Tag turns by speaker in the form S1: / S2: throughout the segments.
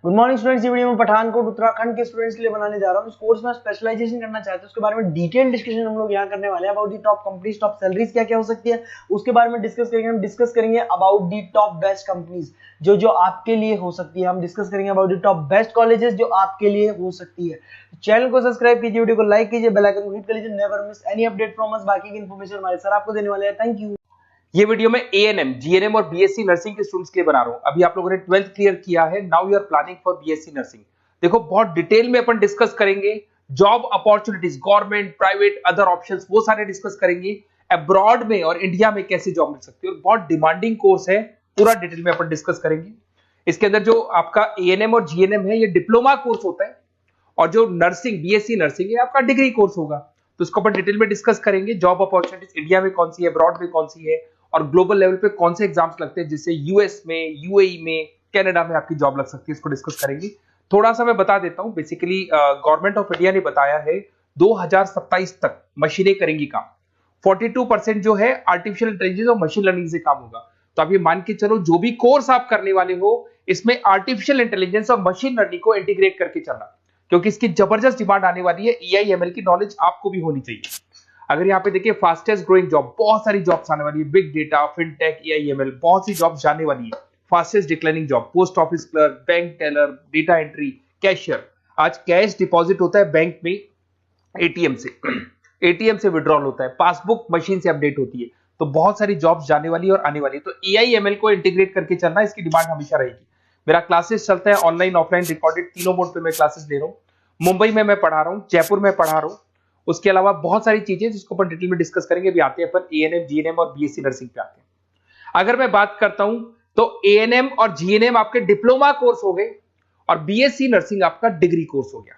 S1: Good morning students. ये video में पठानकोट उत्तराखंड के स्टूडेंट्स के लिए बनाने जा रहा हूँ। इस कोर्स में स्पेशलाइजेशन करना चाहते हैं उसके बारे में डिटेल डिस्कशन हम लोग यहाँ करने वाले हैं। About the top companies, top salaries क्या क्या हो सकती है उसके बारे में डिस्कस करेंगे। हम डिस्कस करेंगे about the top best companies जो जो आपके लिए हो सकती है। हम डिस्कस करेंगे about the top best colleges जो आपके लिए हो सकती है। चैनल को सब्सक्राइब कीजिए, वीडियो को लाइक कीजिए, बेल आइकन को हिट कर लीजिए, never miss any update from us. बाकी की इन्फॉर्मेशन हमारे सर आपको देने वाले हैं। Thank you.
S2: ये वीडियो में एएनएम, जीएनएम और बीएससी नर्सिंग के स्टूडेंट्स के लिए बना रहा हूं। अभी आप लोगों ने 12th क्लियर किया है, now you are planning for BSc nursing. देखो बहुत डिटेल में अपन डिस्कस करेंगे job opportunities, government, private, other options, वो सारे डिस्कस करेंगे। अब्रॉड में और इंडिया में कैसे जॉब मिल सकती है और बहुत डिमांडिंग कोर्स है, पूरा डिटेल में अपन डिस्कस करेंगे। इसके अंदर जो आपका एएनएम और जीएनएम है ये डिप्लोमा कोर्स होता है और जो नर्सिंग, बीएससी नर्सिंग है आपका डिग्री कोर्स होगा। तो इसको अपन डिटेल में डिस्कस करेंगे। जॉब अपॉर्चुनिटीज इंडिया में कौन सी है, अब्रॉड में कौन सी है और ग्लोबल लेवल पे कौन से एग्जाम्स लगते हैं जिससे यूएस में, यूएई में, कनाडा में आपकी जॉब लग सकती है, इसको डिस्कस करेंगे। थोड़ा सा मैं बता देता हूं। बेसिकली गवर्नमेंट ऑफ इंडिया ने बताया है 2027 तक मशीनें करेंगी काम। 42% जो है आर्टिफिशियल इंटेलिजेंस और मशीन लर्निंग से काम होगा। तो आप ये मान के चलो जो भी कोर्स आप करने वाले हो इसमें आर्टिफिशियल इंटेलिजेंस और मशीन लर्निंग को इंटीग्रेट करके चलना, क्योंकि इसकी जबरदस्त डिमांड आने वाली है। एआई एमएल की नॉलेज आपको भी होनी चाहिए। अगर यहाँ पे देखिए फास्टेस्ट ग्रोइंग जॉब, बहुत सारी जॉब्स आने वाली है। बिग डेटा, फिनटेक, एआईएमएल, बहुत सी जॉब्स जाने वाली है। Fastest declining job, post office clerk, bank teller, data entry, cashier. आज कैश डिपॉजिट होता है बैंक में एटीएम से, एटीएम से विड्रॉल होता है, पासबुक मशीन से अपडेट होती है। तो बहुत सारी जॉब्स जाने वाली है और आने वाली है। तो एआईएमएल को इंटीग्रेट करके चलना, इसकी डिमांड हमेशा रहेगी। मेरा क्लासेस चलता है ऑनलाइन, ऑफलाइन, रिकॉर्डेड, तीनों मोड पे मैं क्लासेस ले रहा हूँ। मुंबई में मैं पढ़ा रहा हूँ, जयपुर में पढ़ा रहा हूँ। उसके अलावा बहुत सारी चीजें जिसको अपन डिटेल में डिस्कस करेंगे। अभी आते हैं अपन एएनएम, जीएनएम और बीएससी नर्सिंग पे आते हैं। अगर मैं बात करता हूं तो एएनएम और जीएनएम आपके डिप्लोमा कोर्स हो गए और बीएससी नर्सिंग आपका डिग्री कोर्स हो गया।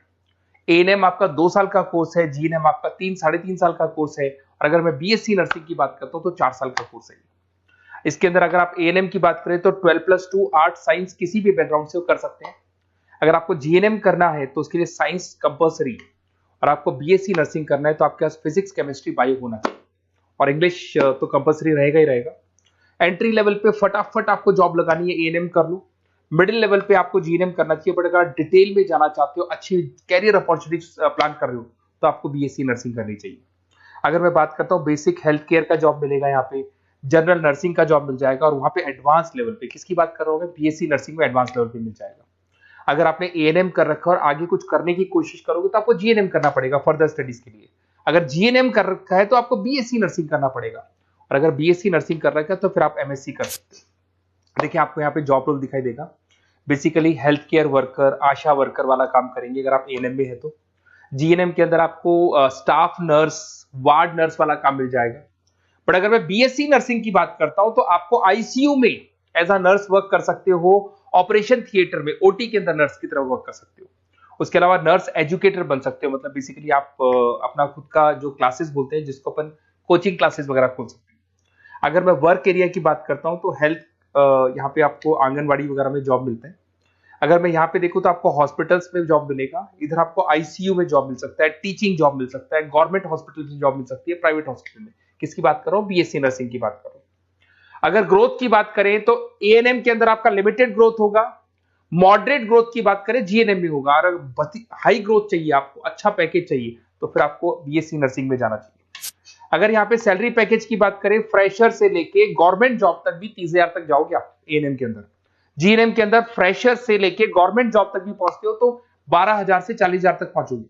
S2: एएनएम आपका 2 साल का कोर्स है, जीएनएम आपका 3-3.5 साल का कोर्स है और अगर मैं बीएससी नर्सिंग की बात करता हूं तो 4 साल का कोर्स है। इसके अंदर अगर आप एएनएम की बात करें तो 12+2 आर्ट साइंस किसी भी बैकग्राउंड से कर सकते हैं। अगर आपको जीएनएम करना है तो उसके लिए साइंस कंपल्सरी, और आपको बीएससी नर्सिंग करना है तो आपके पास फिजिक्स, केमिस्ट्री, बायो होना चाहिए और इंग्लिश तो कंपल्सरी रहेगा ही रहेगा। एंट्री लेवल पे फटाफट आपको जॉब लगानी है, एएनएम कर लो। मिडिल लेवल पे आपको जीएनएम करना चाहिए, बट अगर डिटेल में जाना चाहते हो, अच्छी कैरियर अपॉर्चुनिटीज प्लान कर रहे हो तो आपको बीएससी नर्सिंग करनी चाहिए। अगर मैं बात करता हूँ बेसिक हेल्थ केयर का जॉब मिलेगा, यहाँ पे जनरल नर्सिंग का जॉब मिल जाएगा और वहां पे एडवांस लेवल पे, किसकी बात कर रहा हूँ, बीएससी नर्सिंग में एडवांस लेवल पे मिल जाएगा। अगर आपने एएनएम कर रखा है और आगे कुछ करने की कोशिश करोगे तो आपको जीएनएम करना पड़ेगा फर्दर स्टडीज के लिए। अगर जीएनएम कर रखा है तो आपको बीएससी नर्सिंग करना पड़ेगा और अगर बीएससी नर्सिंग कर रखा है तो फिर आप एमएससी कर सकते हैं। देखिए आपको यहाँ पे जॉब रोल दिखाई देगा। बेसिकली हेल्थ केयर वर्कर, आशा वर्कर वाला काम करेंगे अगर आप एएनएम में है तो। जीएनएम के अंदर आपको स्टाफ नर्स, वार्ड नर्स वाला काम मिल जाएगा। बट अगर मैं बीएससी नर्सिंग की बात करता हूं तो आपको आईसीयू में एज अ नर्स वर्क कर सकते हो, ऑपरेशन थिएटर में ओटी के अंदर नर्स की तरह वर्क कर सकते हो। उसके अलावा नर्स एजुकेटर बन सकते हो, मतलब बेसिकली आप अपना खुद का जो क्लासेस बोलते हैं जिसको अपन कोचिंग क्लासेस वगैरह खोल सकते हैं। अगर मैं वर्क एरिया की बात करता हूं तो हेल्थ, यहाँ पे आपको आंगनबाड़ी वगैरह में जॉब मिलता है। अगर मैं यहाँ पे देखूं तो आपको हॉस्पिटल्स में जॉब मिलेगा, इधर आपको आईसीयू में जॉब मिल सकता है, टीचिंग जॉब मिल सकता है, गवर्नमेंट हॉस्पिटल में जॉब मिल सकती है, प्राइवेट हॉस्पिटल में। किसकी बात कर रहा हूँ, बीएससी नर्सिंग की बात कर रहा हूँ। अगर ग्रोथ की बात करें तो एएनएम के अंदर आपका लिमिटेड ग्रोथ होगा, मॉडरेट ग्रोथ की बात करें जीएनएम में होगा। और अगर हाई ग्रोथ चाहिए, आपको अच्छा पैकेज चाहिए तो फिर आपको बीएससी नर्सिंग में जाना चाहिए। अगर यहाँ पे सैलरी पैकेज की बात करें, फ्रेशर से लेके गवर्नमेंट जॉब तक भी 30,000 तक जाओगे आप एएनएम के अंदर। जीएनएम के अंदर फ्रेशर से लेके गवर्नमेंट जॉब तक भी पहुंचते हो तो 12,000 से 40,000 तक पहुंचोगे।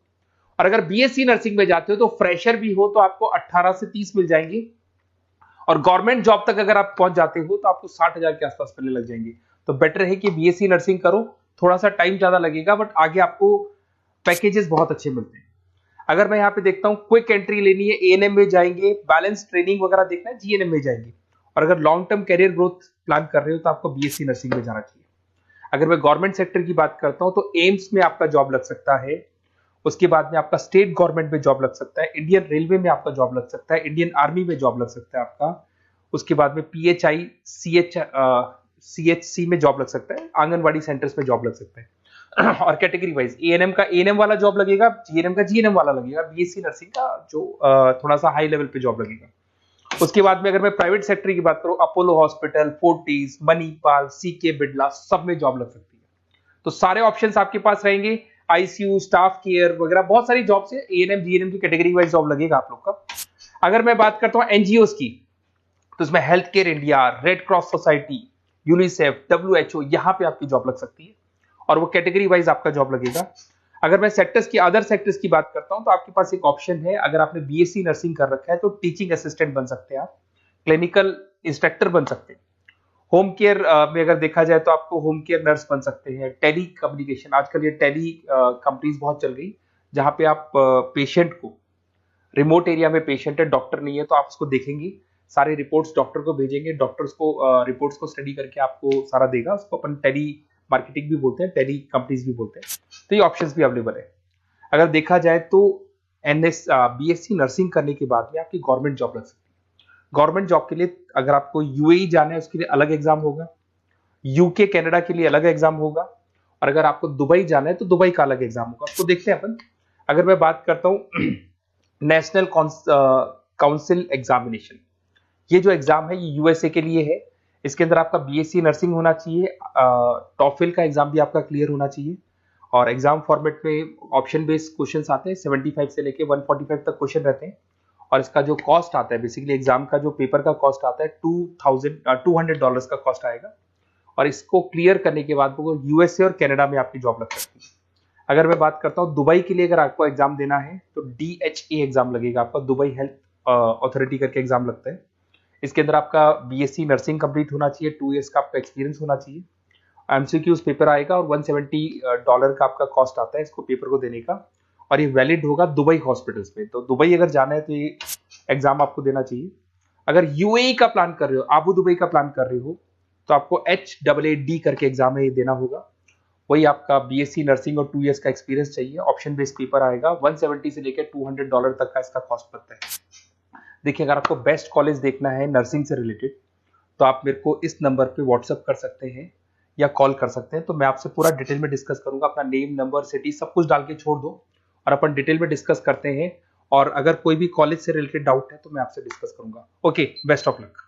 S2: और अगर बीएससी नर्सिंग में जाते हो तो फ्रेशर भी हो तो आपको 18 से 30 मिल जाएंगे और गवर्नमेंट जॉब तक अगर आप पहुंच जाते हो तो आपको 60,000 के आसपास मिलने लग जाएंगे। तो बेटर है कि बीएससी नर्सिंग करो, थोड़ा सा टाइम ज्यादा लगेगा बट आगे आपको पैकेजेस बहुत अच्छे मिलते हैं। अगर मैं यहाँ पे देखता हूँ क्विक एंट्री लेनी है, एएनएम में जाएंगे, बैलेंस ट्रेनिंग वगैरह देखना है, जीएनएम में जाएंगे। और अगर long term career growth plan कर रहे हो तो आपको बीएससी नर्सिंग में जाना चाहिए। अगर मैं गवर्नमेंट सेक्टर की बात करता हूँ तो एम्स में आपका जॉब लग सकता है, उसके बाद में आपका स्टेट गवर्नमेंट में जॉब लग सकता है, इंडियन रेलवे में आपका जॉब लग सकता है, इंडियन आर्मी में जॉब लग सकता है आपका। उसके बाद में पीएचआई, सीएचसी में जॉब लग सकता है, आंगनवाड़ी सेंटर्स में जॉब लग सकता है। और कैटेगरी वाइज एएनएम का एएनएम वाला जॉब लगेगा, जीएनएम का जीएनएम वाला लगेगा, बीएससी नर्सिंग का जो थोड़ा सा हाई लेवल पे जॉब लगेगा। उसके बाद में अगर मैं प्राइवेट सेक्टर की बात करूं, Apollo hospital, Fortis, Manipal, CK Birla, सब में जॉब लग सकती है। तो सारे ऑप्शंस आपके पास रहेंगे, आईसीयू, स्टाफ केयर वगैरह बहुत सारी जॉब्स है। एएनएम जीएनएम की कैटेगरी वाइज जॉब लगेगा आप लोग का। अगर मैं बात करता हूँ एनजीओ की, तो इसमें health care India, red cross society, UNICEF, WHO, यहाँ पे आपकी जॉब लग सकती है और वो कैटेगरी वाइज आपका जॉब लगेगा। अगर मैं सेक्टर्स की, अदर सेक्टर्स की बात करता हूं, तो आपके पास एक ऑप्शन है, अगर आपने बीएससी नर्सिंग कर रखा है तो टीचिंग असिस्टेंट बन सकते हैं आप, क्लिनिकल इंस्ट्रक्टर बन सकते हैं। होम केयर में अगर देखा जाए तो आपको होम केयर नर्स बन सकते हैं। टेली कम्युनिकेशन, आजकल ये टेली कंपनीज बहुत चल गई, जहां पे आप पेशेंट को, रिमोट एरिया में पेशेंट है, डॉक्टर नहीं है, तो आप उसको देखेंगे, सारे रिपोर्ट्स डॉक्टर को भेजेंगे, डॉक्टर्स को रिपोर्ट्स को स्टडी करके आपको सारा देगा। उसको अपन टेली मार्केटिंग भी बोलते हैं, टेली कंपनीज भी बोलते हैं। तो ये ऑप्शंस भी अवेलेबल है। अगर देखा जाए तो बीएससी नर्सिंग करने के बाद में आपकी गवर्नमेंट जॉब लग सकती है। गवर्नमेंट जॉब के लिए अगर आपको यूएई जाना है उसके लिए अलग एग्जाम होगा, यूके कनाडा के लिए अलग एग्जाम होगा, और अगर आपको दुबई जाना है तो दुबई का अलग एग्जाम होगा। तो देखते हैं अपन। अगर मैं बात करता हूं नेशनल काउंसिल एग्जामिनेशन, ये जो एग्जाम है ये यूएसए के लिए है। इसके अंदर आपका बीएससी नर्सिंग होना चाहिए, टॉफिल का एग्जाम भी आपका क्लियर होना चाहिए, और एग्जाम फॉर्मेट में ऑप्शन बेस्ड क्वेश्चंस आते हैं, 75 से लेके 145 तक क्वेश्चन रहते हैं। और इसका जो कॉस्ट आता है, बेसिकली एग्जाम का जो पेपर का कॉस्ट आता है $200 का कॉस्ट आएगा, और इसको क्लियर करने के बाद वो यूएसए और कनाडा में आपकी जॉब लग सकती है। अगर मैं बात करता हूँ दुबई के लिए, अगर आपको एग्जाम देना है तो DHA एग्जाम लगेगा आपका, दुबई हेल्थ अथॉरिटी करके एग्जाम लगता है। इसके अंदर आपका बीएससी नर्सिंग कंप्लीट होना चाहिए, 2 इयर्स का आपका एक्सपीरियंस होना चाहिए। एमसीक्यूज पेपर आएगा और $170 का आपका कॉस्ट आता है इसको पेपर को देने का, और ये वैलिड होगा दुबई हॉस्पिटल्स में। तो दुबई अगर जाना है तो ये एग्जाम आपको देना चाहिए। अगर यूएई का प्लान कर रहे हो, आबू दुबई का प्लान कर रहे हो, तो आपको HAAD करके एग्जाम है ये देना होगा। वही आपका बीएससी नर्सिंग और 2 इयर्स का एक्सपीरियंस चाहिए। ऑप्शन बेस्ड पेपर आएगा, 170 से लेकर $200 तक का इसका कॉस्ट लगता है। देखिए, अगर आपको बेस्ट कॉलेज देखना है नर्सिंग से रिलेटेड, तो आप मेरे को इस नंबर पे व्हाट्सअप कर सकते हैं या कॉल कर सकते हैं। तो मैं आपसे पूरा डिटेल में डिस्कस करूंगा। अपना नेम, नंबर, सिटी सब कुछ डाल के छोड़ दो और अपन डिटेल में डिस्कस करते हैं। और अगर कोई भी कॉलेज से रिलेटेड डाउट है तो मैं आपसे डिस्कस करूंगा। Okay, best of luck.